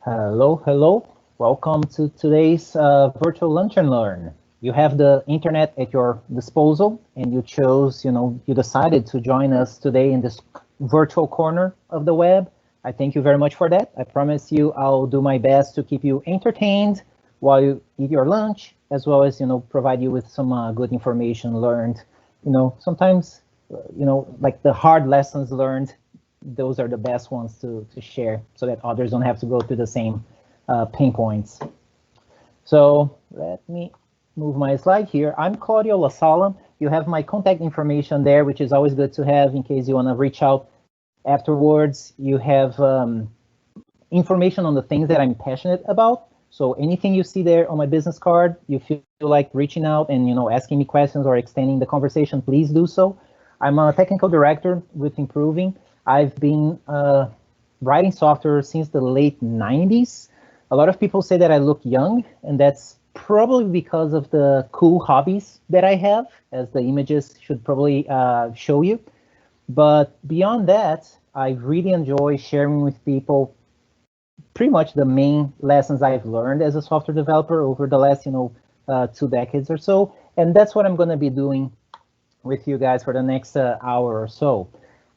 Hello, hello. Welcome to today's virtual lunch and learn. You have the internet at your disposal and you chose, you decided to join us today in this virtual corner of the web. I thank you very much for that. I promise you I'll do my best to keep you entertained while you eat your lunch, as well as, provide you with some good information learned. Sometimes, like the hard lessons learned, those are the best ones to share so that others don't have to go through the same pain points. So let me move my slide here. I'm Claudio Lasala. You have my contact information there, which is always good to have in case you want to reach out afterwards. You have information on the things that I'm passionate about. So anything you see there on my business card, you feel like reaching out and asking me questions or extending the conversation, please do so. I'm a technical director with Improving. I've been writing software since the late 90s. A lot of people say that I look young, and that's probably because of the cool hobbies that I have, as the images should probably show you. But beyond that, I really enjoy sharing with people pretty much the main lessons I've learned as a software developer over the last 2 decades or so. And that's what I'm going to be doing with you guys for the next hour or so.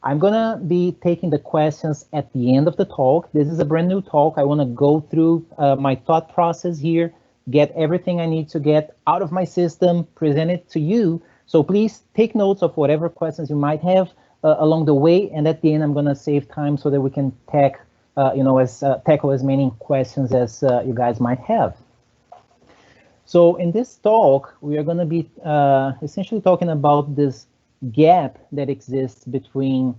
I'm gonna be taking the questions at the end of the talk. This is a brand new talk. I wanna go through my thought process here, get everything I need to get out of my system, present it to you. So please take notes of whatever questions you might have along the way. And at the end, I'm gonna save time so that we can tackle as many questions as you guys might have. So in this talk, we are gonna be essentially talking about this gap that exists between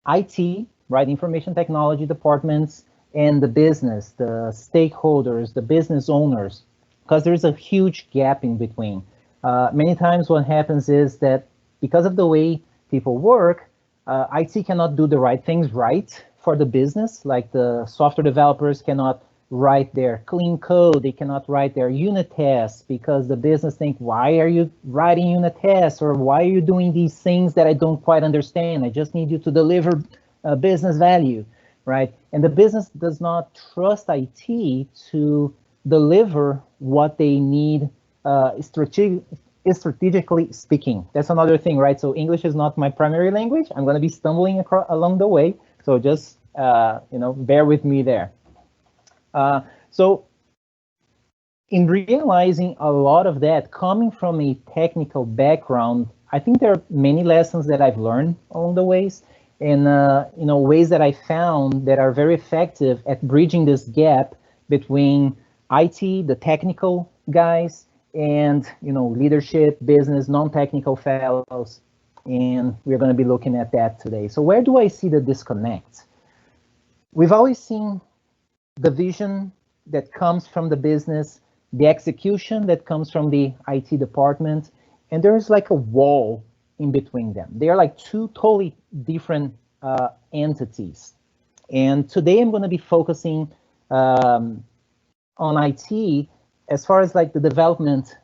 IT, right, information technology departments, and the business, the stakeholders, the business owners, because there's a huge gap in between. Many times what happens is that because of the way people work, IT cannot do the right things right for the business, like the software developers cannot write their clean code, they cannot write their unit tests because the business think, why are you writing unit tests, or why are you doing these things that I don't quite understand? I just need you to deliver business value, right? And the business does not trust IT to deliver what they need strategically speaking. That's another thing, right? So English is not my primary language. I'm going to be stumbling along the way, so just bear with me there. So in realizing a lot of that, coming from a technical background, I think there are many lessons that I've learned along the ways, and ways that I found that are very effective at bridging this gap between IT, the technical guys, and leadership, business, non-technical fellows, and we're going to be looking at that today. So where do I see the disconnect? We've always seen the vision that comes from the business, the execution that comes from the IT department, and there's like a wall in between them. They are like two totally different entities. And today I'm going to be focusing on IT as far as like the development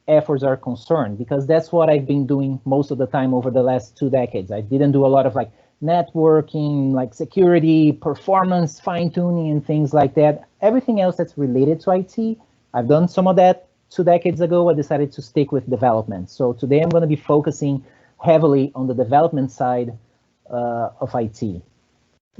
efforts are concerned, because that's what I've been doing most of the time over the last 2 decades. I didn't do a lot of like networking, like security, performance, fine-tuning, and things like that. Everything else that's related to IT, I've done some of that 2 decades ago. I decided to stick with development. So today I'm going to be focusing heavily on the development side of IT.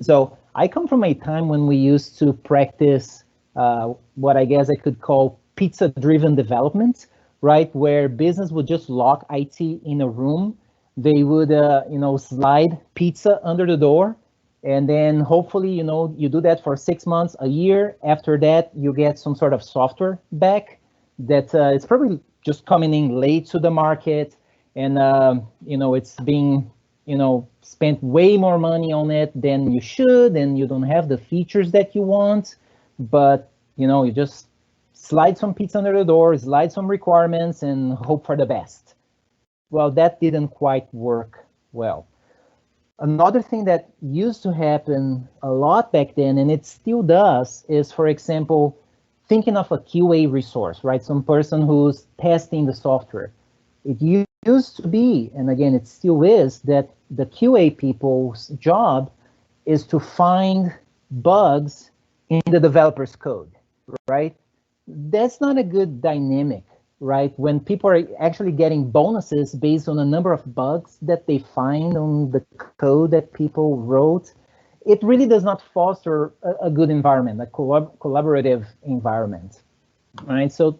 So I come from a time when we used to practice what I guess I could call pizza-driven development, right? Where business would just lock IT in a room. They would, slide pizza under the door, and then hopefully, you do that for 6 months, a year. After that, you get some sort of software back that it's probably just coming in late to the market, and it's being, spent way more money on it than you should, and you don't have the features that you want, but you just slide some pizza under the door, slide some requirements, and hope for the best. Well, that didn't quite work well. Another thing that used to happen a lot back then, and it still does, is, for example, thinking of a QA resource, right? Some person who's testing the software. It used to be, and again, it still is, that the QA people's job is to find bugs in the developer's code, right? That's not a good dynamic, right? When people are actually getting bonuses based on a number of bugs that they find on the code that people wrote, it really does not foster a good environment, a collaborative environment, right? So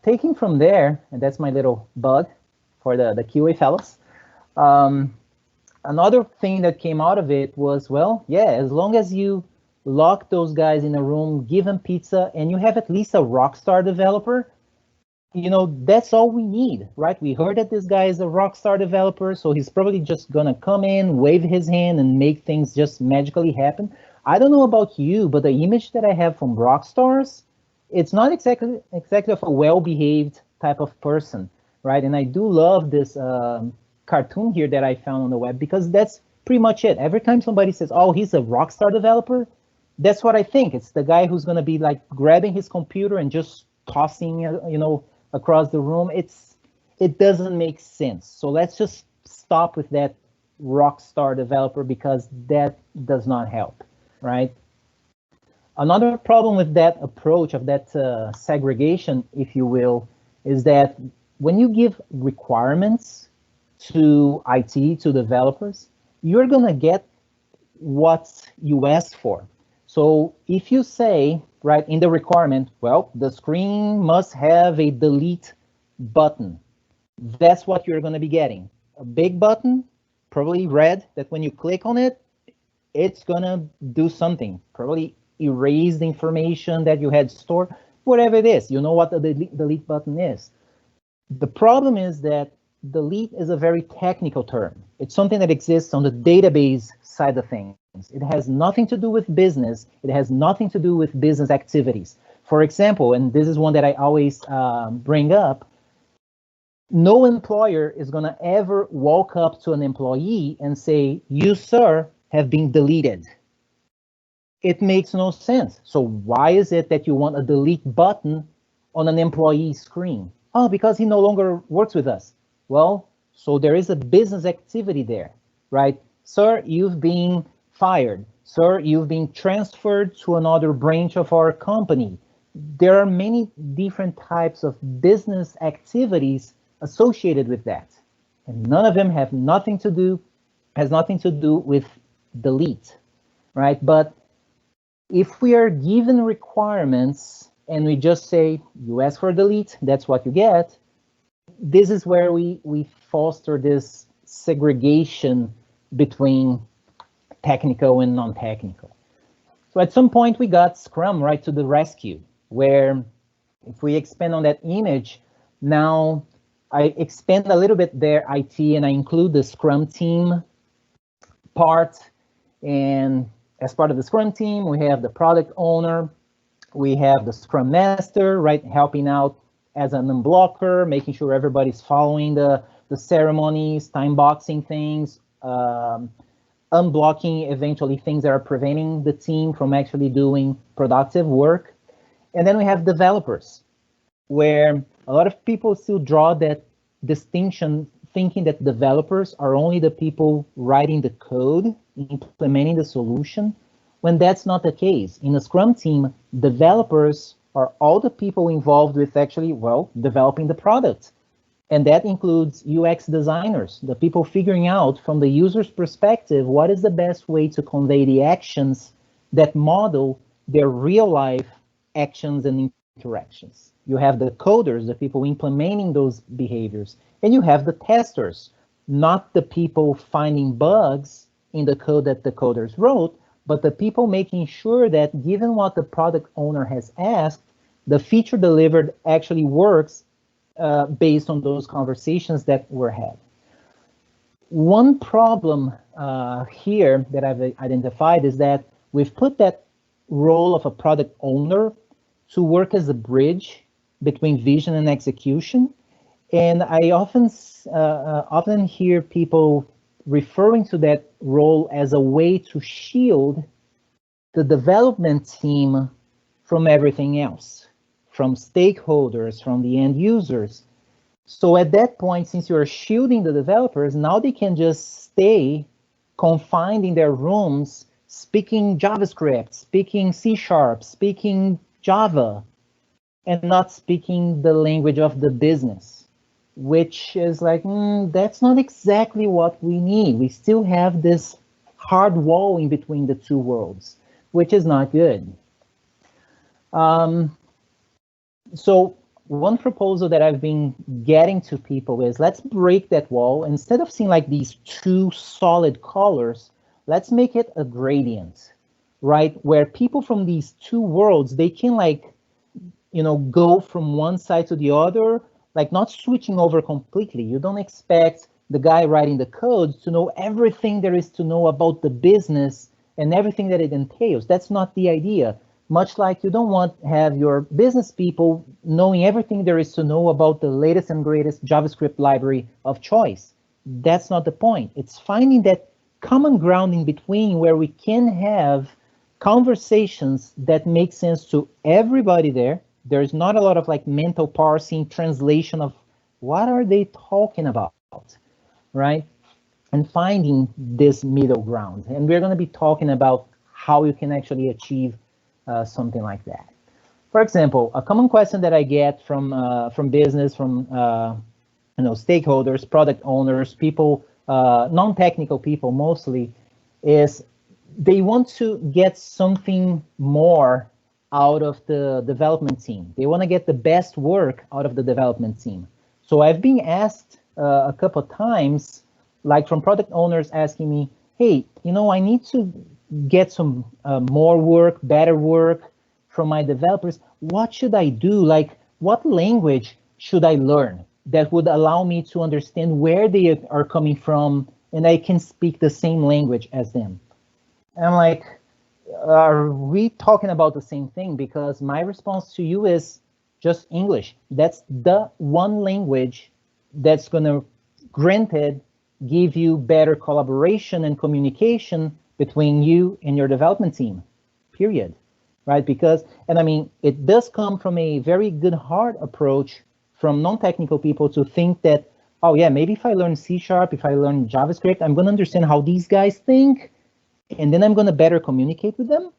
taking from there, and that's my little bug for the QA fellows, another thing that came out of it was, well, yeah, as long as you lock those guys in a room, give them pizza, and you have at least a Rockstar developer, you know, that's all we need, right? We heard that this guy is a Rockstar developer, so he's probably just gonna come in, wave his hand, and make things just magically happen. I don't know about you, but the image that I have from Rockstars, it's not exactly of a well-behaved type of person, right? And I do love this cartoon here that I found on the web, because that's pretty much it. Every time somebody says, oh, he's a Rockstar developer, that's what I think. It's the guy who's going to be like grabbing his computer and just tossing, you know, across the room. It doesn't make sense. So let's just stop with that Rockstar developer, because that does not help, right? Another problem with that approach of that segregation, if you will, is that when you give requirements to IT, to developers, you're going to get what you ask for. So if you say, right, in the requirement, well, the screen must have a delete button, that's what you're going to be getting. A big button, probably red, that when you click on it, it's going to do something, probably erase the information that you had stored, whatever it is. You know what the delete button is. The problem is that delete is a very technical term. It's something that exists on the database side of things. It has nothing to do with business. It has nothing to do with business activities. For example, and this is one that I always bring up, no employer is going to ever walk up to an employee and say, you, sir, have been deleted. It makes no sense. So why is it that you want a delete button on an employee screen? Oh, because he no longer works with us. Well, so there is a business activity there, right? Sir, you've been fired. Sir, you've been transferred to another branch of our company. There are many different types of business activities associated with that. And none of them has nothing to do with delete, right? But if we are given requirements and we just say, you ask for delete, that's what you get, this is where we foster this segregation between technical and non-technical. So at some point we got Scrum right to the rescue, where if we expand on that image, now I expand a little bit their IT and I include the Scrum team part. And as part of the Scrum team, we have the product owner, we have the Scrum master, right, helping out as an unblocker, making sure everybody's following the ceremonies, time boxing things, unblocking eventually things that are preventing the team from actually doing productive work. And then we have developers, where a lot of people still draw that distinction, thinking that developers are only the people writing the code, implementing the solution, when that's not the case. In a Scrum team, developers are all the people involved with actually, well, developing the product. And that includes UX designers, the people figuring out from the user's perspective, what is the best way to convey the actions that model their real life actions and interactions. You have the coders, the people implementing those behaviors, and you have the testers, not the people finding bugs in the code that the coders wrote, but the people making sure that given what the product owner has asked, the feature delivered actually works based on those conversations that were had. One problem here that I've identified is that we've put that role of a product owner to work as a bridge between vision and execution. And I often hear people referring to that role as a way to shield the development team from everything else, from stakeholders, from the end users. So at that point, since you're shielding the developers, now they can just stay confined in their rooms, speaking JavaScript, speaking C#, speaking Java, and not speaking the language of the business, which is like, that's not exactly what we need. We still have this hard wall in between the two worlds, which is not good. So one proposal that I've been getting to people is, let's break that wall. Instead of seeing like these two solid colors, let's make it a gradient, right? Where people from these two worlds, they can like, go from one side to the other, like not switching over completely. You don't expect the guy writing the code to know everything there is to know about the business and everything that it entails. That's not the idea. Much like you don't want to have your business people knowing everything there is to know about the latest and greatest JavaScript library of choice. That's not the point. It's finding that common ground in between where we can have conversations that make sense to everybody there. There's not a lot of like mental parsing, translation of what are they talking about, right? And finding this middle ground. And we're going to be talking about how you can actually achieve something like that. For example, a common question that I get from business, from stakeholders, product owners, people, non-technical people mostly, is they want to get something more out of the development team. They want to get the best work out of the development team. So I've been asked a couple of times, like from product owners asking me, hey, I need to get some more work, better work from my developers. What should I do? Like, what language should I learn that would allow me to understand where they are coming from and I can speak the same language as them? And I'm like, are we talking about the same thing? Because my response to you is just English. That's the one language that's going to, granted, give you better collaboration and communication between you and your development team, period, right? Because, and I mean, it does come from a very good heart approach from non-technical people to think that, oh yeah, maybe if I learn C#, if I learn JavaScript, I'm going to understand how these guys think, and then I'm going to better communicate with them.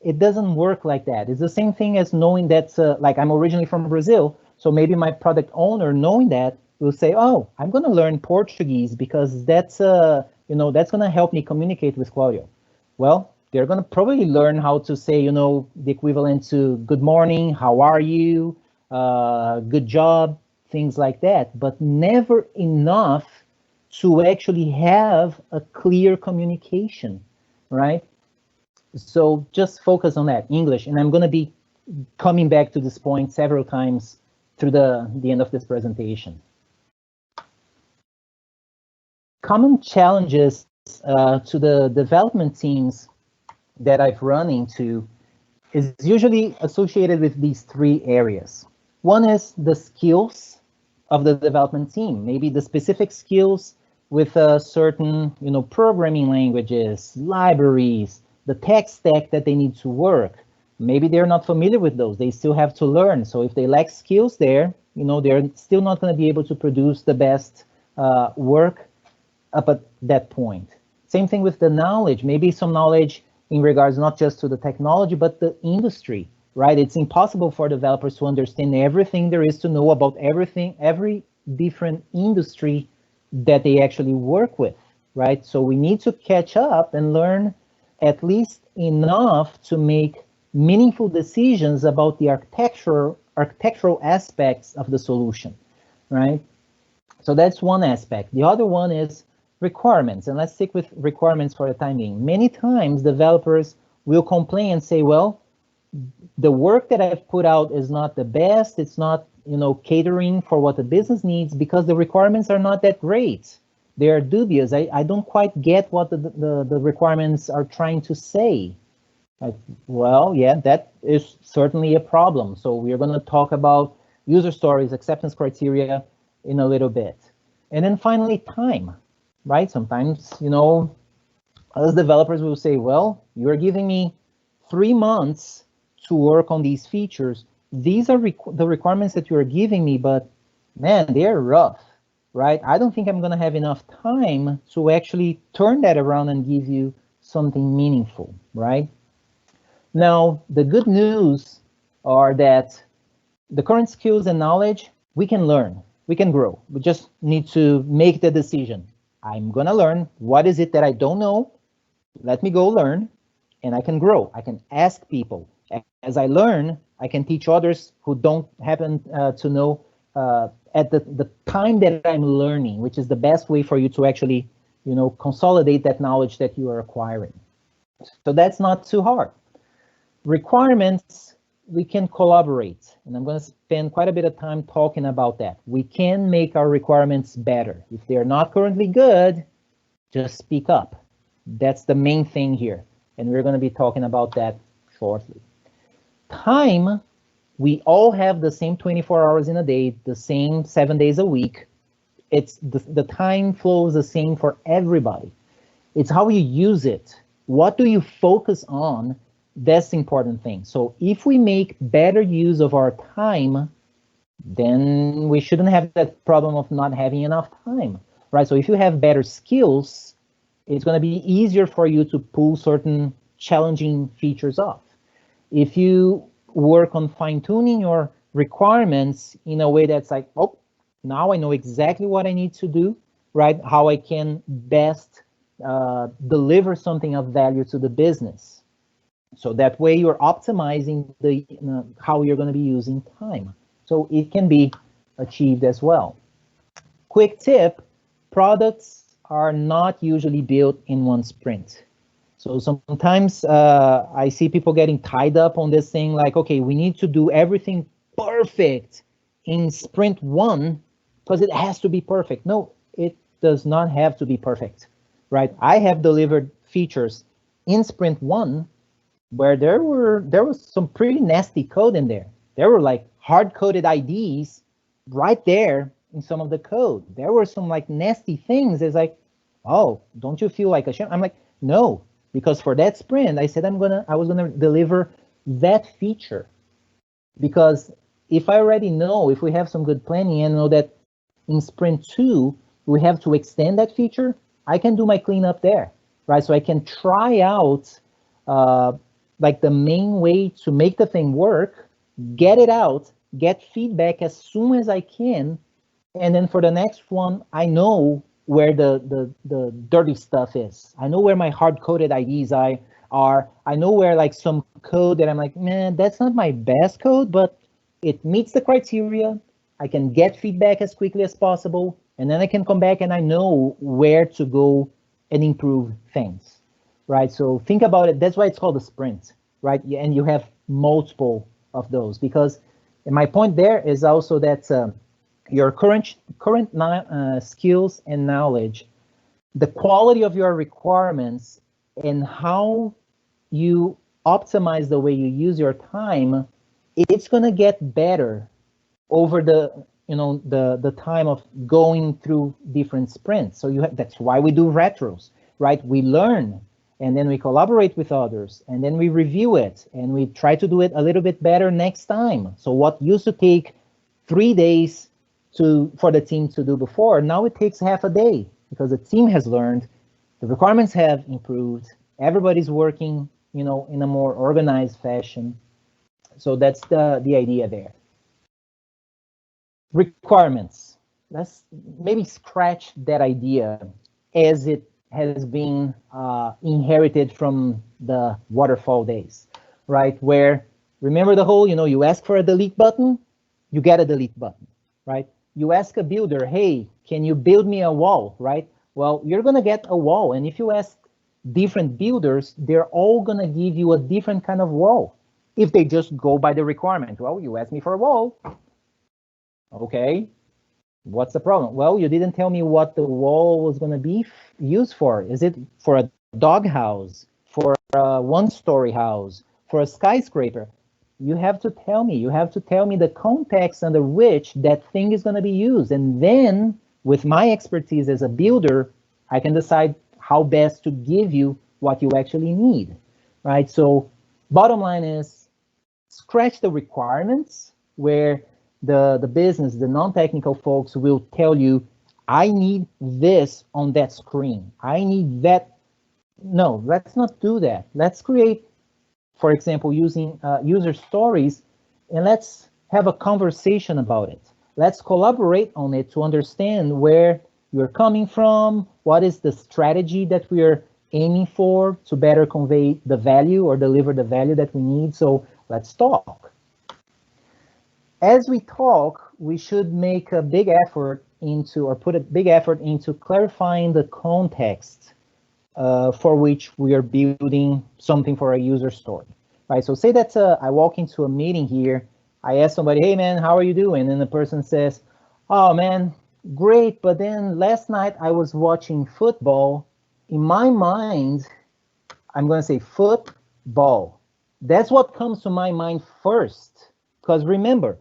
It doesn't work like that. It's the same thing as knowing that, like, I'm originally from Brazil, so maybe my product owner, knowing that, will say, oh, I'm going to learn Portuguese because that's that's going to help me communicate with Claudio. Well, they're going to probably learn how to say, the equivalent to good morning, how are you, good job, things like that, but never enough to actually have a clear communication, right? So just focus on that, English. And I'm going to be coming back to this point several times through the end of this presentation. Common challenges to the development teams that I've run into is usually associated with these three areas. One is the skills of the development team, maybe the specific skills with certain programming languages, libraries, the tech stack that they need to work. Maybe they're not familiar with those. They still have to learn. So if they lack skills there, they're still not going to be able to produce the best work up at that point. Same thing with the knowledge, maybe some knowledge in regards not just to the technology, but the industry, right? It's impossible for developers to understand everything there is to know about everything, every different industry that they actually work with, right? So we need to catch up and learn at least enough to make meaningful decisions about the architectural aspects of the solution, right? So that's one aspect. The other one is requirements, and let's stick with requirements for the time being. Many times developers will complain and say, well, the work that I've put out is not the best, it's not catering for what the business needs because the requirements are not that great. They are dubious. I don't quite get what the requirements are trying to say. Well, yeah, that is certainly a problem. So we're going to talk about user stories, acceptance criteria in a little bit. And then finally, time, right? Sometimes, us developers will say, well, you're giving me 3 months to work on these features. These are the requirements that you're giving me, but man, they're rough. right? I don't think I'm going to have enough time to actually turn that around and give you something meaningful, right? Now, the good news are that the current skills and knowledge, we can learn, we can grow. We just need to make the decision. I'm going to learn. What is it that I don't know? Let me go learn, and I can grow. I can ask people. As I learn, I can teach others who don't happen to know at the time that I'm learning, which is the best way for you to actually, consolidate that knowledge that you are acquiring. So that's not too hard. Requirements, we can collaborate, and I'm going to spend quite a bit of time talking about that. We can make our requirements better. If they're not currently good, just speak up. That's the main thing here, and we're going to be talking about that shortly. Time, we all have the same 24 hours in a day, the same 7 days a week. It's the time flows the same for everybody. It's how you use it. What do you focus on? That's the important thing. So if we make better use of our time, then we shouldn't have that problem of not having enough time, right? So if you have better skills, it's going to be easier for you to pull certain challenging features off. If you work on fine-tuning your requirements in a way that's like, oh, now I know exactly what I need to do, right? How I can best deliver something of value to the business. So that way you're optimizing the how you're going to be using time. So it can be achieved as well. Quick tip, products are not usually built in one sprint. So sometimes I see people getting tied up on this thing like, okay, we need to do everything perfect in sprint 1 because it has to be perfect. No, it does not have to be perfect, right? I have delivered features in sprint 1 where there was some pretty nasty code in there. There were like hard-coded IDs right there in some of the code. There were some like nasty things. It's like, oh, don't you feel like ashamed? I'm like, no, because for that sprint, I said I was gonna deliver that feature. Because if I already know, if we have some good planning and know that in sprint 2, we have to extend that feature, I can do my cleanup there, right? So I can try out like the main way to make the thing work, get it out, get feedback as soon as I can, and then for the next one, I know where the dirty stuff is. I know where my hard-coded IDs are. I know where like some code that I'm like, man, that's not my best code, but it meets the criteria. I can get feedback as quickly as possible, and then I can come back and I know where to go and improve things, right? So think about it. That's why it's called a sprint, right? And you have multiple of those because, and my point there is also that your current skills and knowledge, the quality of your requirements, and how you optimize the way you use your time, it's going to get better over the time of going through different sprints. So that's why we do retros, right? We learn and then we collaborate with others and then we review it and we try to do it a little bit better next time. So what used to take 3 days for the team to do before, now it takes half a day because the team has learned, the requirements have improved, everybody's working, in a more organized fashion. So that's the idea there. Requirements. Let's maybe scratch that idea as it has been inherited from the waterfall days, right? Where, remember the whole, you ask for a delete button, you get a delete button, right? You ask a builder, hey, can you build me a wall, right? Well, you're going to get a wall. And if you ask different builders, they're all going to give you a different kind of wall. If they just go by the requirement, well, you asked me for a wall. Okay, what's the problem? Well, you didn't tell me what the wall was going to be used for. Is it for a dog house, for a one-story house, for a skyscraper? You have to tell me. You have to tell me the context under which that thing is going to be used. And then with my expertise as a builder, I can decide how best to give you what you actually need, right? So bottom line is scratch the requirements where the business, the non-technical folks will tell you, I need this on that screen. I need that. No, let's not do that. Let's create, for example, using user stories, and let's have a conversation about it. Let's collaborate on it to understand where you're coming from, what is the strategy that we are aiming for to better convey the value or deliver the value that we need. So let's talk. As we talk, we should make a big effort into, or put a big effort into clarifying the context for which we are building something for a user story, right? So say that I walk into a meeting here, I ask somebody, hey man, how are you doing? And the person says, oh man, great, but then last night I was watching football. In my mind, I'm gonna say football. That's what comes to my mind first, because remember,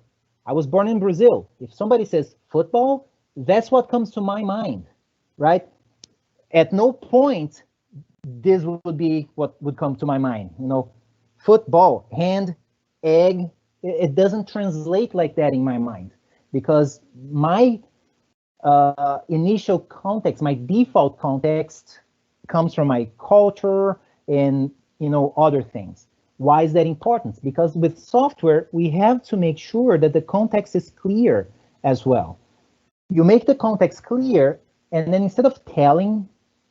I was born in Brazil. If somebody says football, that's what comes to my mind, right? At no point this would be what would come to my mind. You know, football, hand, egg, it doesn't translate like that in my mind, because my initial context, my default context comes from my culture and, you know, other things. Why is that important? Because with software, we have to make sure that the context is clear as well. You make the context clear, and then instead of telling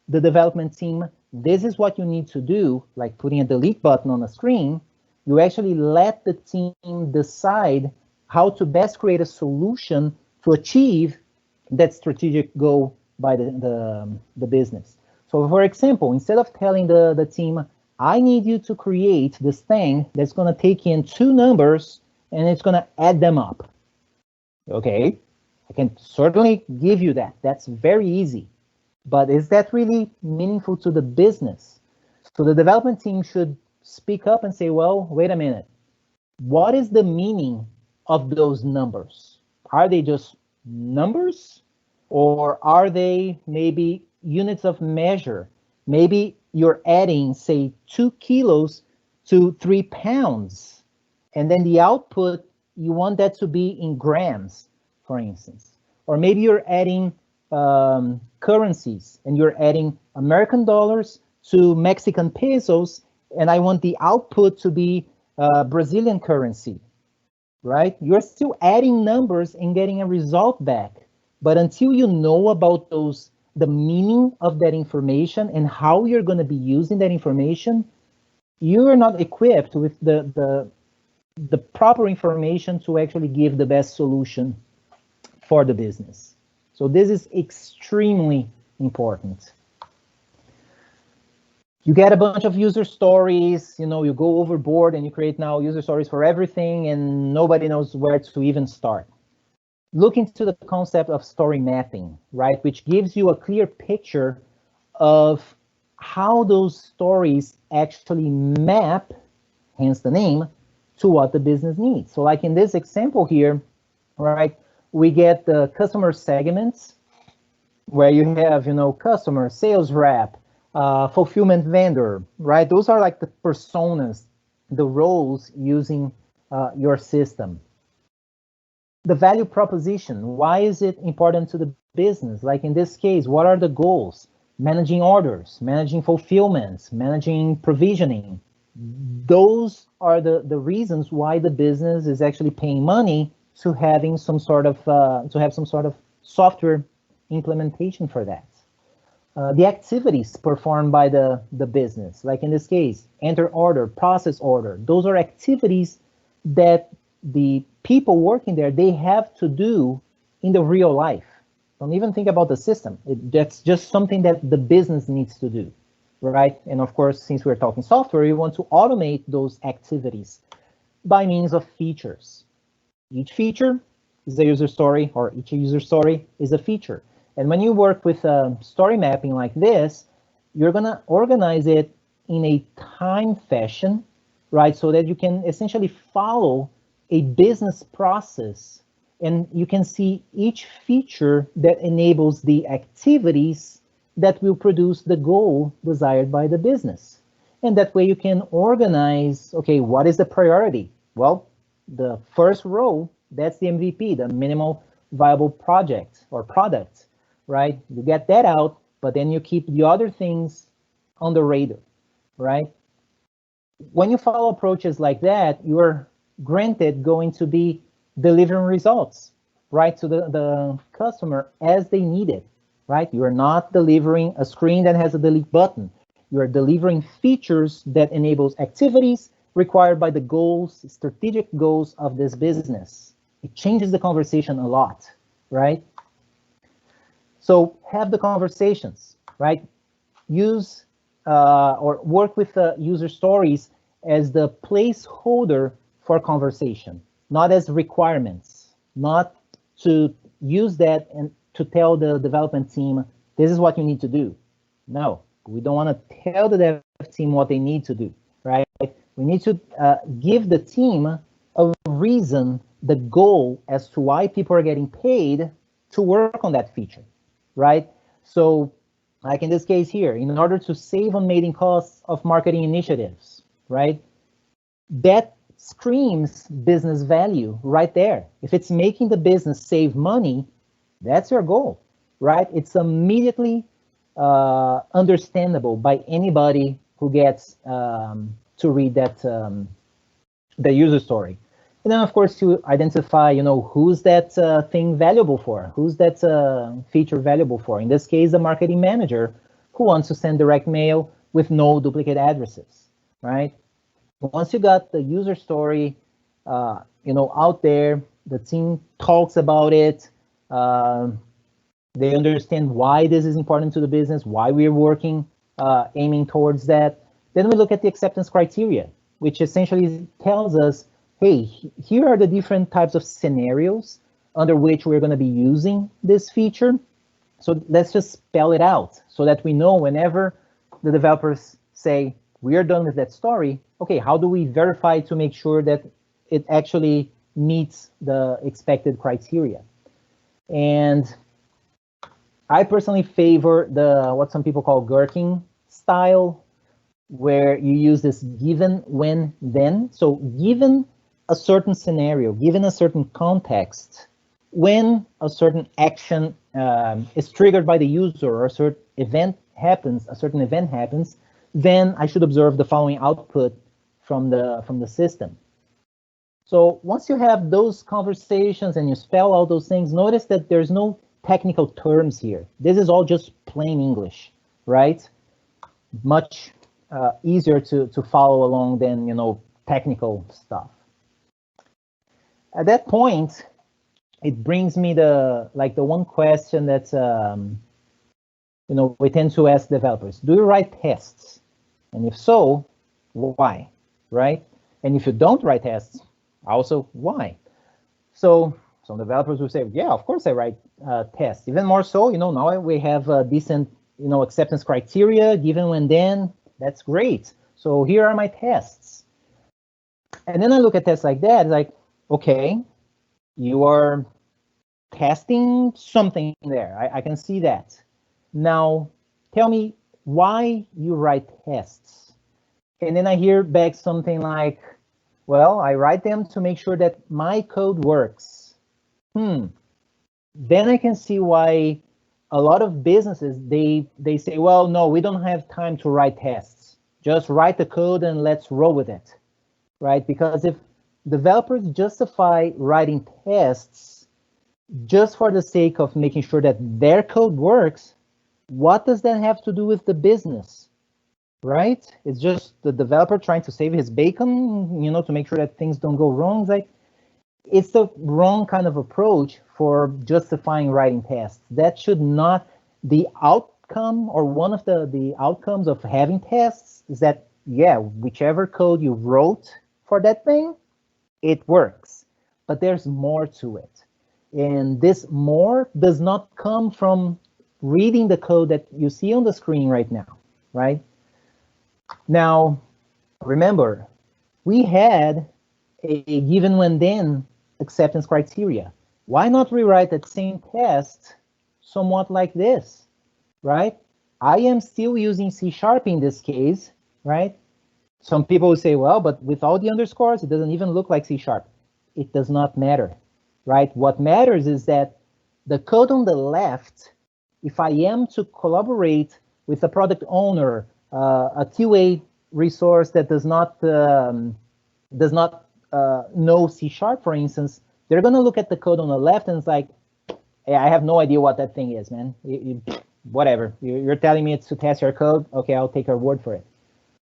the development team, this is what you need to do, like putting a delete button on a screen, you actually let the team decide how to best create a solution to achieve that strategic goal by the business. So for example, instead of telling the team, I need you to create this thing that's going to take in two numbers and it's going to add them up. Okay, I can certainly give you that. That's very easy. But is that really meaningful to the business? So the development team should speak up and say, well, wait a minute. What is the meaning of those numbers? Are they just numbers? Or are they maybe units of measure? Maybe you're adding, say, 2 kilos to 3 pounds. And then the output, you want that to be in grams, for instance. Or maybe you're adding currencies, and you're adding American dollars to Mexican pesos, and I want the output to be Brazilian currency, right? You're still adding numbers and getting a result back. But until you know about those, the meaning of that information and how you're going to be using that information, you're not equipped with the proper information to actually give the best solution for the business. So this is extremely important. You get a bunch of user stories, you know, you go overboard and you create now user stories for everything and nobody knows where to even start. Look into the concept of story mapping, right? Which gives you a clear picture of how those stories actually map, hence the name, to what the business needs. So like in this example here, right, we get the customer segments where you have, you know, customer, sales rep, fulfillment vendor, right? Those are like the personas, the roles using your system. The value proposition, why is it important to the business? Like in this case, what are the goals? Managing orders, managing fulfillments, managing provisioning. Those are the reasons why the business is actually paying money to having some sort of to have some sort of software implementation for that. The activities performed by the business, like in this case, enter order, process order. Those are activities that the people working there, they have to do in the real life. Don't even think about the system. That's just something that the business needs to do, right? And of course, since we're talking software, you want to automate those activities by means of features. Each feature is a user story, or each user story is a feature. And when you work with story mapping like this, you're gonna organize it in a time fashion, right? So that you can essentially follow a business process and you can see each feature that enables the activities that will produce the goal desired by the business. And that way you can organize, okay, what is the priority? Well, the first row, that's the MVP, the minimal viable project or product. right? You get that out, but then you keep the other things on the radar, right? When you follow approaches like that, you are granted going to be delivering results, right, to the customer as they need it, right? You are not delivering a screen that has a delete button. You are delivering features that enables activities required by the goals, strategic goals of this business. It changes the conversation a lot, right? So have the conversations, right? Use or work with the user stories as the placeholder for conversation, not as requirements, not to use that and to tell the development team, this is what you need to do. No, we don't want to tell the dev team what they need to do, right? We need to give the team a reason, the goal as to why people are getting paid to work on that feature, right? So like in this case here, in order to save on mating costs of marketing initiatives, right? That screams business value right there. If it's making the business save money, that's your goal, right? It's immediately understandable by anybody who gets to read that the user story. And then, of course, to identify, who's that thing valuable for? Who's that feature valuable for? In this case, the marketing manager who wants to send direct mail with no duplicate addresses, right? Once you got the user story, out there, the team talks about it. They understand why this is important to the business, why we're working, aiming towards that. Then we look at the acceptance criteria, which essentially tells us, hey, here are the different types of scenarios under which we're going to be using this feature. So let's just spell it out so that we know whenever the developers say, we are done with that story, okay, how do we verify to make sure that it actually meets the expected criteria? And I personally favor the what some people call gherkin style, where you use this given, when, then. So given a certain scenario, given a certain context, when a certain action is triggered by the user or a certain event happens, then I should observe the following output from the system. So once you have those conversations and you spell out those things, notice that there's no technical terms here. This is all just plain English, right? Much easier to follow along than technical stuff. At that point, it brings me the one question that we tend to ask developers: do you write tests? And if so, why? Right? And if you don't write tests, also why? So some developers will say, yeah, of course I write tests. Even more so, now we have a decent acceptance criteria, given, when, then. That's great. So here are my tests. And then I look at tests like that, like, okay, you are testing something there. I can see that. Now, tell me why you write tests. And then I hear back something like, well, I write them to make sure that my code works. Then I can see why a lot of businesses, they say, well, no, we don't have time to write tests. Just write the code and let's roll with it, right? Because if developers justify writing tests just for the sake of making sure that their code works, what does that have to do with the business, right? It's just the developer trying to save his bacon, to make sure that things don't go wrong. It's the wrong kind of approach for justifying writing tests. That should not, the outcome or one of the outcomes of having tests is that, yeah, whichever code you wrote for that thing, it works. But there's more to it. And this more does not come from reading the code that you see on the screen right now, right? Now, remember, we had a given, when, then acceptance criteria. Why not rewrite that same test somewhat like this, right? I am still using C# in this case, right? Some people will say, well, but with all the underscores, it doesn't even look like C#. It does not matter, right? What matters is that the code on the left if I am to collaborate with a product owner, a QA resource that does not know C#, for instance, they're going to look at the code on the left and it's like, hey, I have no idea what that thing is, man. Whatever. You're telling me it's to test your code. Okay, I'll take your word for it.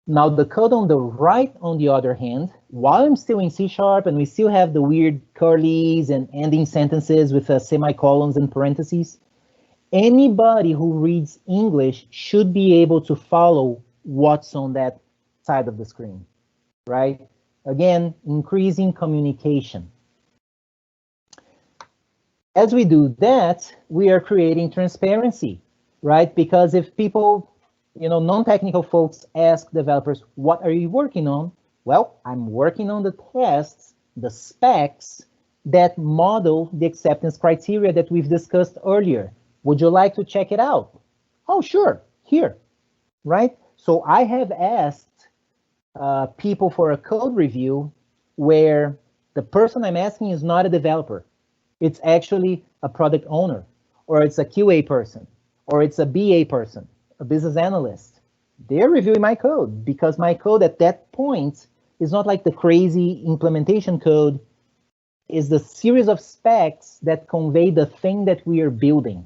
Now, the code on the right, on the other hand, while I'm still in C# and we still have the weird curlies and ending sentences with semicolons and parentheses, anybody who reads English should be able to follow what's on that side of the screen, right? Again, increasing communication. As we do that, we are creating transparency, right? Because if people, non-technical folks ask developers, what are you working on? Well, I'm working on the tests, the specs that model the acceptance criteria that we've discussed earlier. Would you like to check it out? Oh, sure, here, right? So I have asked people for a code review where the person I'm asking is not a developer. It's actually a product owner, or it's a QA person, or it's a BA person, a business analyst. They're reviewing my code because my code at that point is not like the crazy implementation code, is the series of specs that convey the thing that we are building.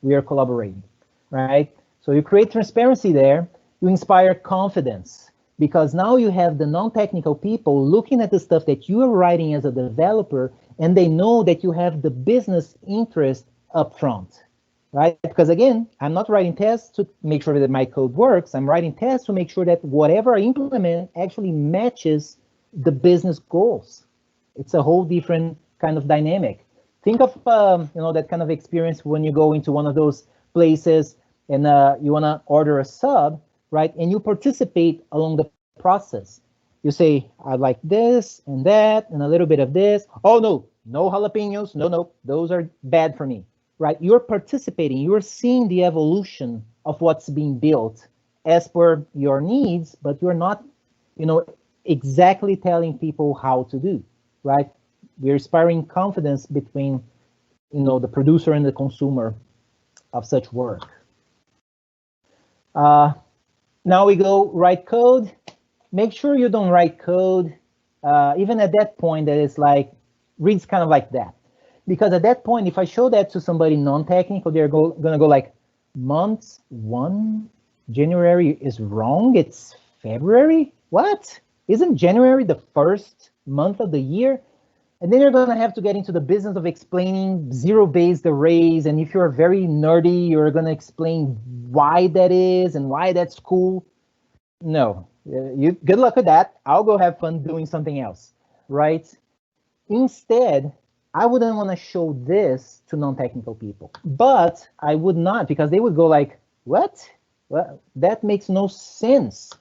We are collaborating, right? So you create transparency there, you inspire confidence, because now you have the non-technical people looking at the stuff that you are writing as a developer, and they know that you have the business interest up front, right? Because again, I'm not writing tests to make sure that my code works. I'm writing tests to make sure that whatever I implement actually matches the business goals. It's a whole different kind of dynamic. Think of that kind of experience when you go into one of those places and you want to order a sub, right? And you participate along the process. You say, I'd like this and that and a little bit of this. Oh, no jalapenos. No, those are bad for me, right? You're participating. You're seeing the evolution of what's being built as per your needs, but you're not, exactly telling people how to do, right? We're inspiring confidence between, the producer and the consumer of such work. Now we go write code. Make sure you don't write code, even at that point that is like, reads kind of like that. Because at that point, if I show that to somebody non-technical, they're gonna go like, month 1, January is wrong, it's February? What? Isn't January the first month of the year? And then you're gonna have to get into the business of explaining zero-based arrays, and if you're very nerdy, you're gonna explain why that is and why that's cool. No, good luck with that. I'll go have fun doing something else, right? Instead, I wouldn't want to show this to non-technical people, but I would not, because they would go like, what? Well, that makes no sense.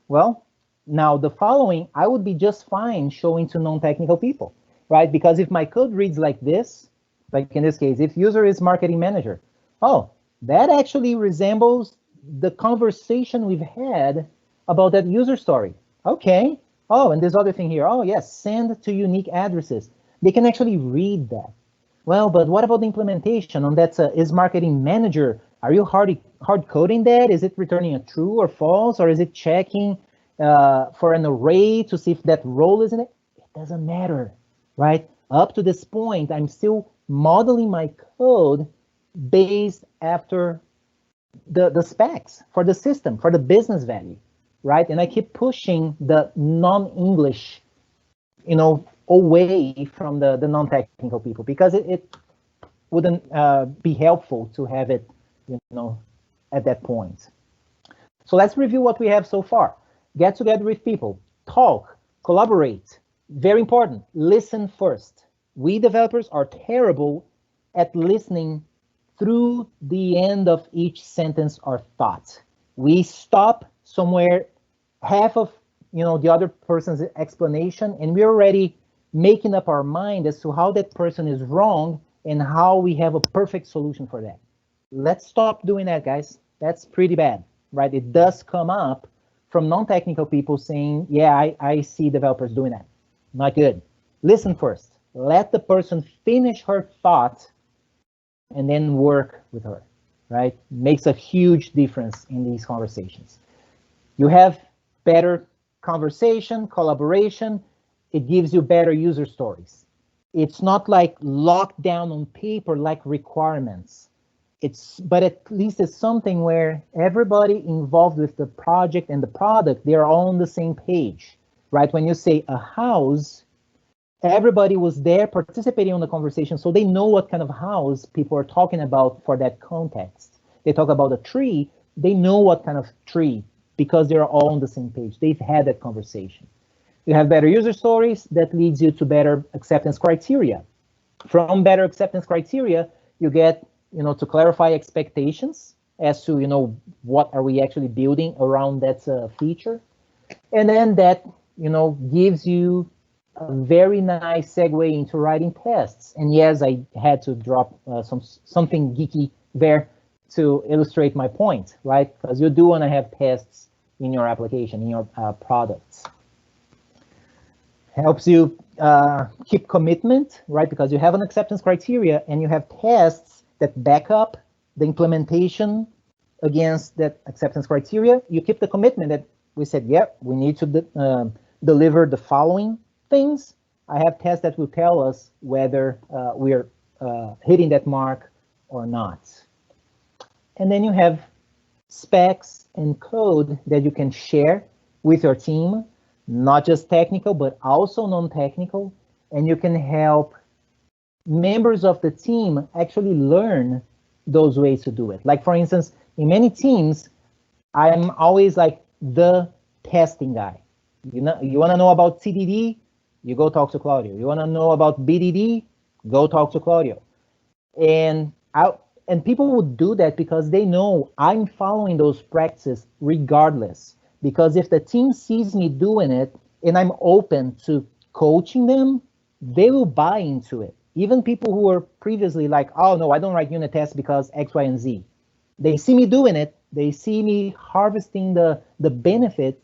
Well, now the following, I would be just fine showing to non-technical people, right? Because if my code reads like this, like in this case, if user is marketing manager, oh, that actually resembles the conversation we've had about that user story. Okay. Oh, and this other thing here. Oh, yes, send to unique addresses. They can actually read that. Well, but what about the implementation on that is marketing manager? Are you hard coding that? Is it returning a true or false? Or is it checking for an array to see if that role is in it? It doesn't matter, right? Up to this point, I'm still modeling my code based after the specs for the system, for the business value, right? And I keep pushing the non-English, away from the non-technical people, because it wouldn't be helpful to have it, at that point. So let's review what we have so far. Get together with people, talk, collaborate. Very important, listen first. We developers are terrible at listening through the end of each sentence or thought. We stop somewhere, half of the other person's explanation, and we're already making up our mind as to how that person is wrong and how we have a perfect solution for that. Let's stop doing that, guys. That's pretty bad, right? It does come up from non-technical people saying, yeah, I see developers doing that. Not good. Listen first. Let the person finish her thought and then work with her. right? Makes a huge difference in these conversations. You have better conversation, collaboration. It gives you better user stories. It's not like locked down on paper like requirements. But at least it's something where everybody involved with the project and the product, they're all on the same page, right? When you say a house, everybody was there participating on the conversation, so they know what kind of house people are talking about for that context. They talk about a tree, they know what kind of tree, because they're all on the same page. They've had that conversation. You have better user stories that leads you to better acceptance criteria. From better acceptance criteria, you get, to clarify expectations as to, what are we actually building around that feature. And then that, gives you a very nice segue into writing tests. And yes, I had to drop something geeky there to illustrate my point, right? Because you do want to have tests in your application, in your products. Helps you keep commitment, right? Because you have an acceptance criteria and you have tests that back up the implementation against that acceptance criteria. You keep the commitment that we said, yeah, we need to deliver the following things. I have tests that will tell us whether we're hitting that mark or not. And then you have specs and code that you can share with your team, not just technical, but also non-technical. And you can help members of the team actually learn those ways to do it. Like, for instance, in many teams, I'm always like the testing guy. You want to know about TDD? You go talk to Claudio. You want to know about BDD? Go talk to Claudio. And people would do that because they know I'm following those practices regardless. Because if the team sees me doing it and I'm open to coaching them, they will buy into it. Even people who were previously like, oh no, I don't write unit tests because X, Y, and Z. They see me doing it. They see me harvesting the benefit.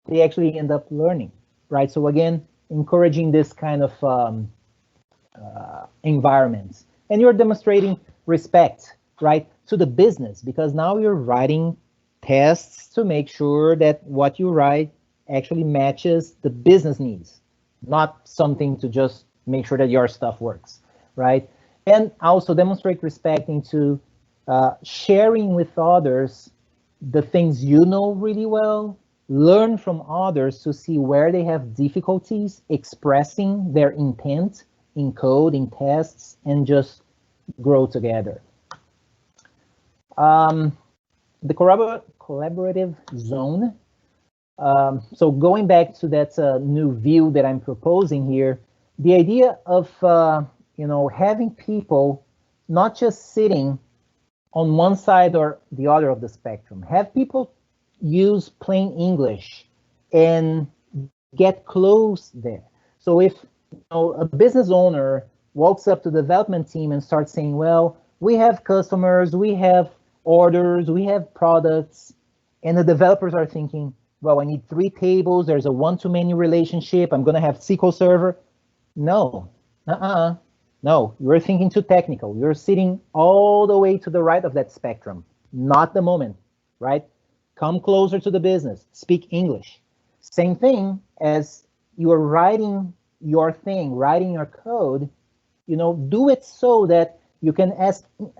They actually end up learning, right? So again, encouraging this kind of environments. And you're demonstrating respect, right, to the business, because now you're writing tests to make sure that what you write actually matches the business needs, not something to just make sure that your stuff works, right? And also demonstrate respect into sharing with others the things you know really well, learn from others to see where they have difficulties expressing their intent in code, in tests, and just grow together. The collaborative zone. So going back to that new view that I'm proposing here, the idea of having people not just sitting on one side or the other of the spectrum, have people use plain English and get close there. So if a business owner walks up to the development team and starts saying, well, we have customers, we have orders, we have products, and the developers are thinking, well, I need 3 tables, there's a one-to-many relationship, I'm gonna have SQL Server. No, no, you're thinking too technical. You're sitting all the way to the right of that spectrum, not the moment, right? Come closer to the business, speak English. Same thing as you are writing your thing, writing your code, do it so that you can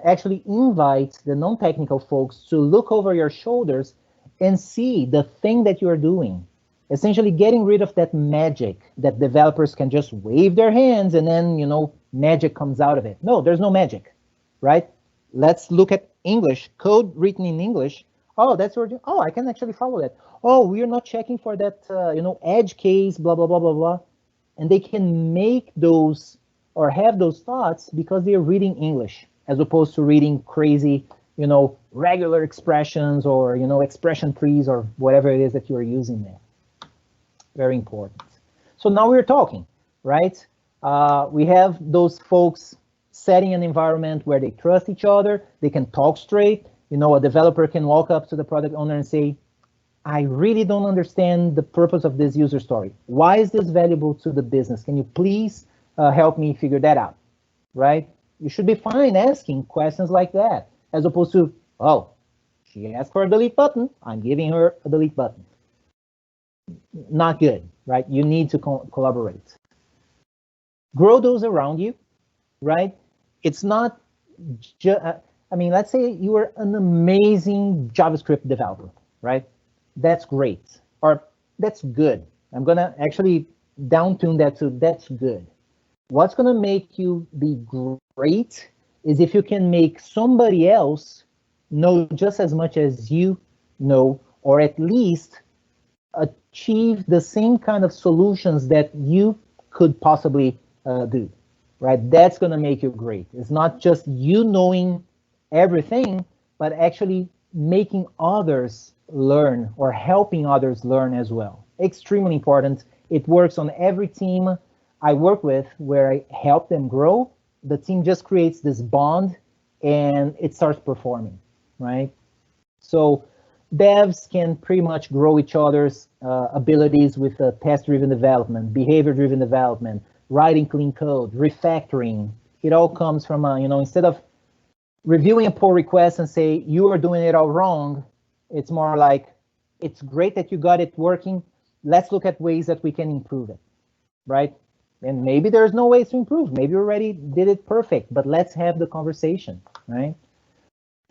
actually invite the non-technical folks to look over your shoulders and see the thing that you're doing. Essentially getting rid of that magic that developers can just wave their hands and then, magic comes out of it. No, there's no magic, right? Let's look at English, code written in English. Oh, that's what oh, I can actually follow that. Oh, we're not checking for that, edge case, blah, blah, blah, blah, blah. And they can make those or have those thoughts because they're reading English as opposed to reading crazy, regular expressions or, expression trees or whatever it is that you're using there. Very important. So now we're talking, right? We have those folks setting an environment where they trust each other. They can talk straight. A developer can walk up to the product owner and say, I really don't understand the purpose of this user story. Why is this valuable to the business? Can you please help me figure that out, right? You should be fine asking questions like that, as opposed to Oh, she asked for a delete button. I'm giving her a delete button. Not good, right? You need to collaborate. Grow those around you, right? It's not just, I mean, let's say you are an amazing JavaScript developer, right? That's great, or that's good. I'm gonna actually down tune that to that's good. What's gonna make you be great is if you can make somebody else know just as much as you know, or at least achieve the same kind of solutions that you could possibly do, right? That's going to make you great. It's not just you knowing everything, but actually making others learn or helping others learn as well. Extremely important. It works on every team I work with where I help them grow. The team just creates this bond and it starts performing, right? So devs can pretty much grow each other's abilities with test-driven development, behavior-driven development, writing clean code, refactoring. It all comes from, instead of reviewing a pull request and say, you are doing it all wrong, it's more like, it's great that you got it working. Let's look at ways that we can improve it, right? And maybe there's no ways to improve. Maybe you already did it perfect, but let's have the conversation, right?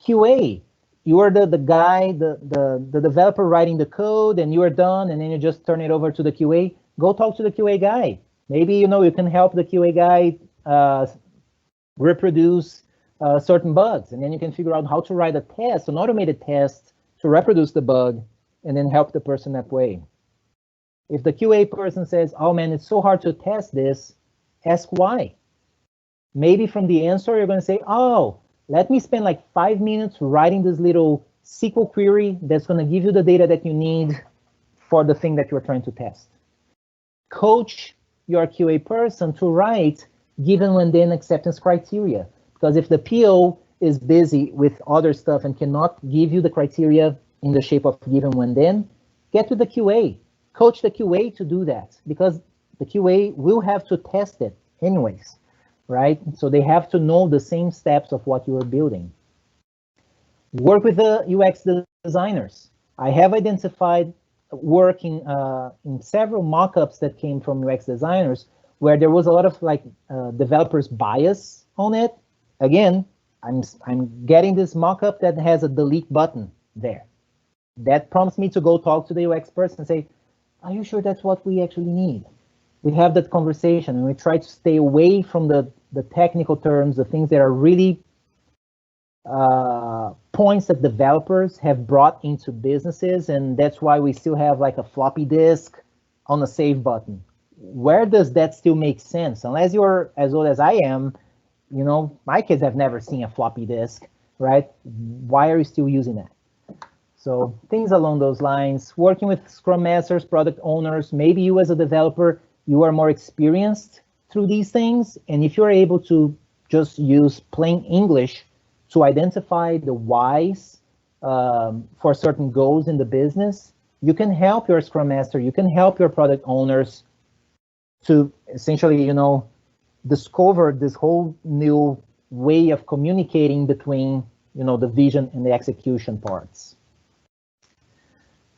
QA, you are the guy, the developer writing the code, and you are done, and then you just turn it over to the QA. Go talk to the QA guy. Maybe you can help the QA guy reproduce certain bugs, and then you can figure out how to write a test, an automated test to reproduce the bug, and then help the person that way. If the QA person says, oh man, it's so hard to test this, ask why. Maybe from the answer, you're going to say, oh, let me spend like 5 minutes writing this little SQL query that's going to give you the data that you need for the thing that you're trying to test. Coach your QA person to write given when then acceptance criteria. Because if the PO is busy with other stuff and cannot give you the criteria in the shape of given when then, get to the QA. Coach the QA to do that, because the QA will have to test it anyways, right? So they have to know the same steps of what you are building. Work with the UX designers. I have identified working in several mockups that came from UX designers where there was a lot of developers bias on it. Again, I'm getting this mockup that has a delete button there. That prompts me to go talk to the UX person and say, are you sure that's what we actually need? We have that conversation and we try to stay away from the technical terms, the things that are really points that developers have brought into businesses, and that's why we still have like a floppy disk on a save button. Where does that still make sense? Unless you're as old as I am, my kids have never seen a floppy disk, right? Why are you still using that? So things along those lines, working with Scrum Masters, product owners, maybe you as a developer, you are more experienced through these things. And if you're able to just use plain English to identify the whys for certain goals in the business, you can help your Scrum Master, you can help your product owners to essentially, discover this whole new way of communicating between, the vision and the execution parts.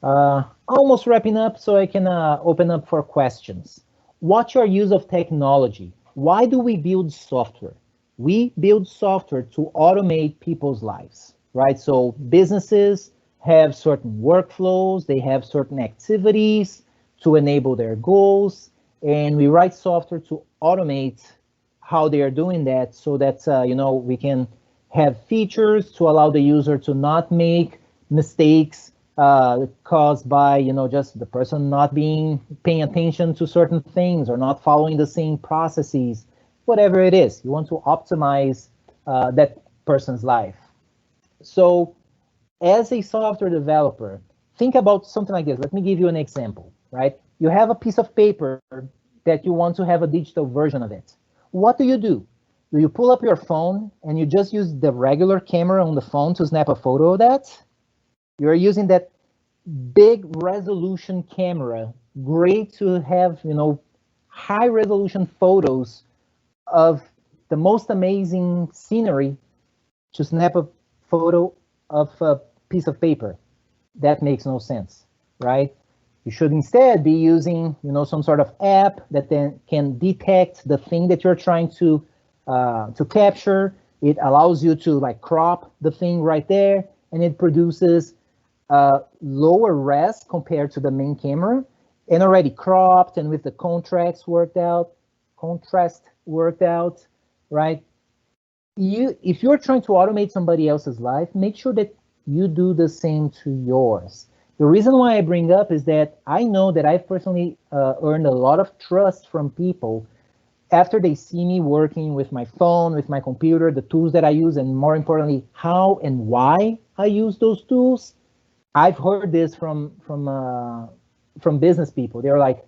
Almost wrapping up so I can open up for questions. What's your use of technology? Why do we build software? We build software to automate people's lives, right? So businesses have certain workflows, they have certain activities to enable their goals, and we write software to automate how they are doing that so that, we can have features to allow the user to not make mistakes caused by, just the person not paying attention to certain things or not following the same processes, whatever it is. You want to optimize that person's life. So as a software developer, think about something like this. Let me give you an example, right? You have a piece of paper that you want to have a digital version of it. What do? Do you pull up your phone and you just use the regular camera on the phone to snap a photo of that? You're using that big resolution camera, great to have, high resolution photos of the most amazing scenery to snap a photo of a piece of paper. That makes no sense, right? You should instead be using, some sort of app that then can detect the thing that you're trying to capture. It allows you to like crop the thing right there, and it produces lower res compared to the main camera, and already cropped and with the contrast worked out, right? If you're trying to automate somebody else's life, make sure that you do the same to yours. The reason why I bring up is that I know that I've personally earned a lot of trust from people after they see me working with my phone, with my computer, the tools that I use, and more importantly, how and why I use those tools. I've heard this from business people. They're like,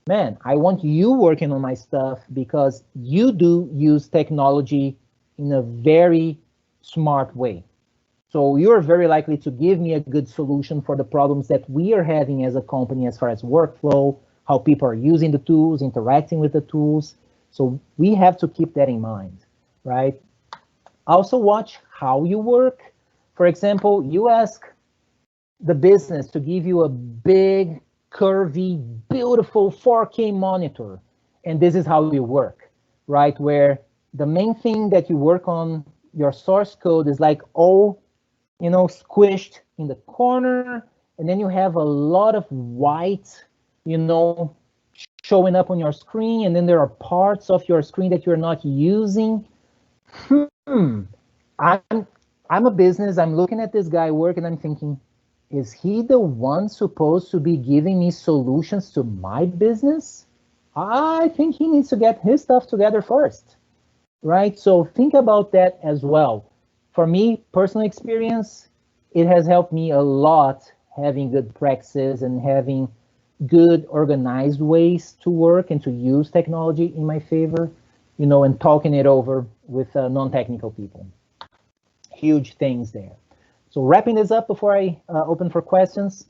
man, I want you working on my stuff because you do use technology in a very smart way. So you're very likely to give me a good solution for the problems that we are having as a company as far as workflow, how people are using the tools, interacting with the tools. So we have to keep that in mind, right? Also watch how you work. For example, you ask the business to give you a big, curvy, beautiful 4K monitor, and this is how you work, right? Where the main thing that you work on, your source code is like all, squished in the corner, and then you have a lot of white, showing up on your screen, and then there are parts of your screen that you're not using. I'm a business, I'm looking at this guy work, and I'm thinking, is he the one supposed to be giving me solutions to my business? I think he needs to get his stuff together first, right? So think about that as well. For me, personal experience, it has helped me a lot having good practices and having good organized ways to work and to use technology in my favor, and talking it over with non-technical people. Huge things there. So wrapping this up before I open for questions,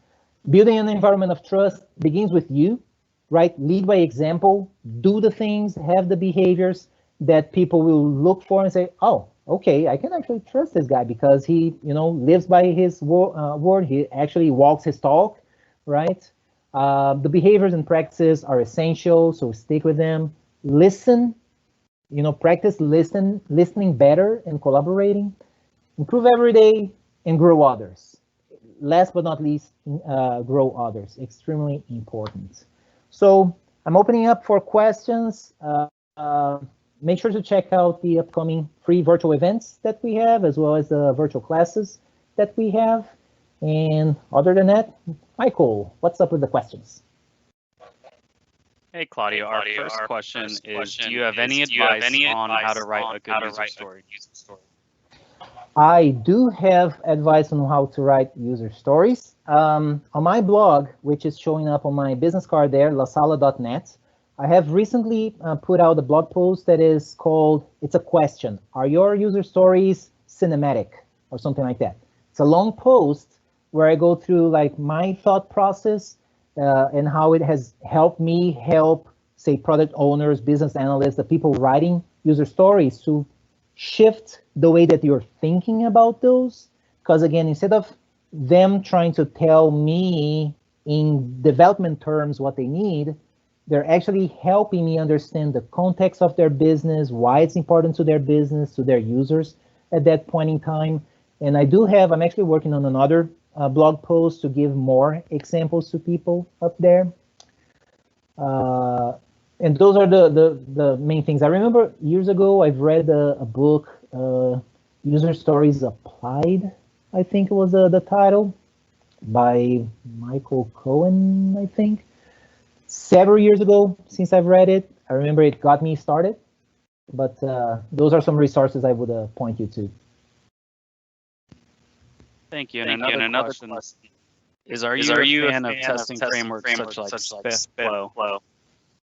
building an environment of trust begins with you, right? Lead by example, do the things, have the behaviors that people will look for and say, oh, okay, I can actually trust this guy because he, lives by his word. He actually walks his talk, right? The behaviors and practices are essential, so stick with them. Listen, practice listening better and collaborating. Improve every day and grow others. Last but not least, grow others. Extremely important. So I'm opening up for questions. Make sure to check out the upcoming free virtual events that we have, as well as the virtual classes that we have. And other than that, Michael, what's up with the questions? Hey, Claudio, our first question is, do you have any advice on how to write a good user story? I do have advice on how to write user stories. On my blog, which is showing up on my business card there, lasala.net, I have recently put out a blog post that is called, it's a question, are your user stories cinematic, or something like that. It's a long post where I go through like my thought process and how it has helped me help, say, product owners, business analysts, the people writing user stories to shift the way that you're thinking about those. Because again, instead of them trying to tell me in development terms what they need, they're actually helping me understand the context of their business, why it's important to their business, to their users at that point in time. And I'm actually working on another blog post to give more examples to people up there. And those are the main things. I remember years ago, I've read a book, User Stories Applied, I think it was the title, by Michael Cohen, I think. Several years ago since I've read it. I remember it got me started, but those are some resources I would point you to. Thank you. And another question is, are you a fan of testing frameworks such like SpiffFlow,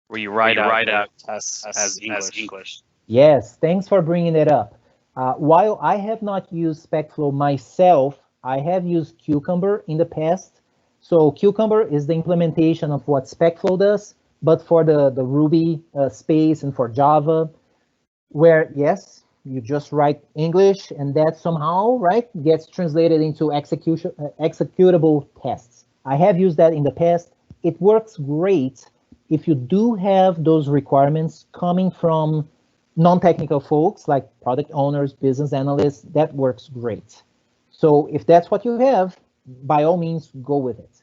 where you write out tests as English? Yes, thanks for bringing it up. While I have not used SpecFlow myself, I have used Cucumber in the past. So Cucumber is the implementation of what SpecFlow does, but for the Ruby space and for Java, where, yes, You just write English, and that somehow, right, gets translated into executable tests. I have used that in the past. It works great if you do have those requirements coming from non-technical folks like product owners, business analysts. That works great. So if that's what you have, by all means, go with it.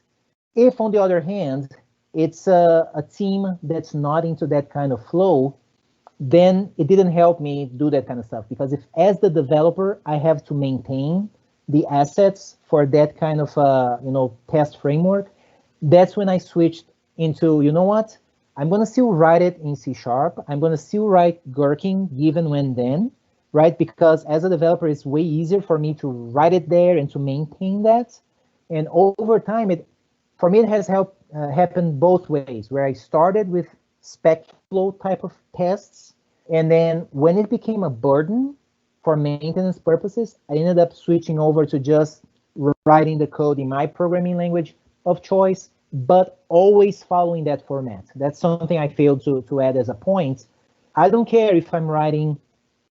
If, on the other hand, it's a team that's not into that kind of flow, then it didn't help me do that kind of stuff, because if, as the developer, I have to maintain the assets for that kind of test framework, that's when I switched into, you know what, I'm going to still write it in C#. I'm going to still write gherkin given when then, right? Because as a developer, it's way easier for me to write it there and to maintain that. And over time, for me, it has happened both ways, where I started with spec flow type of tests, and then when it became a burden for maintenance purposes, I ended up switching over to just writing the code in my programming language of choice, but always following that format. That's something I failed to add as a point. I don't care if I'm writing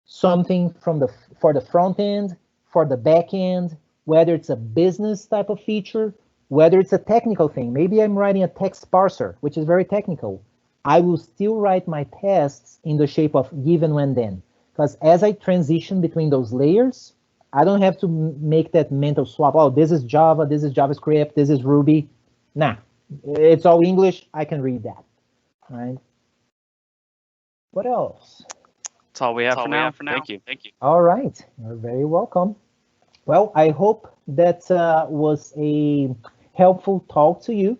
something for the front end, for the back end, whether it's a business type of feature, whether it's a technical thing. Maybe I'm writing a text parser, which is very technical. I will still write my tests in the shape of given when then, because as I transition between those layers, I don't have to make that mental swap. Oh, this is Java, this is JavaScript, this is Ruby. Nah, it's all English. I can read that. All right. What else? That's all we have for now. Thank you. All right. You're very welcome. Well, I hope that was a helpful talk to you.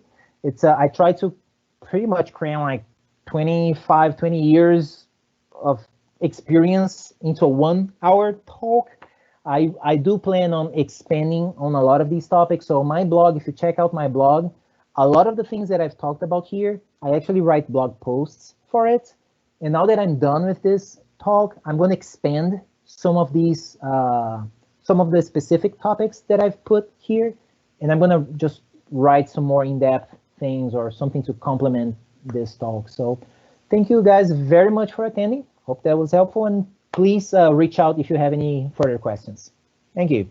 I tried to pretty much cram like 20 years of experience into a 1 hour talk. I do plan on expanding on a lot of these topics. So my blog, if you check out my blog, a lot of the things that I've talked about here, I actually write blog posts for it. And now that I'm done with this talk, I'm going to expand some of these, some of the specific topics that I've put here. And I'm going to just write some more in-depth things or something to complement this talk. So thank you guys very much for attending. Hope that was helpful, and please reach out if you have any further questions. Thank you.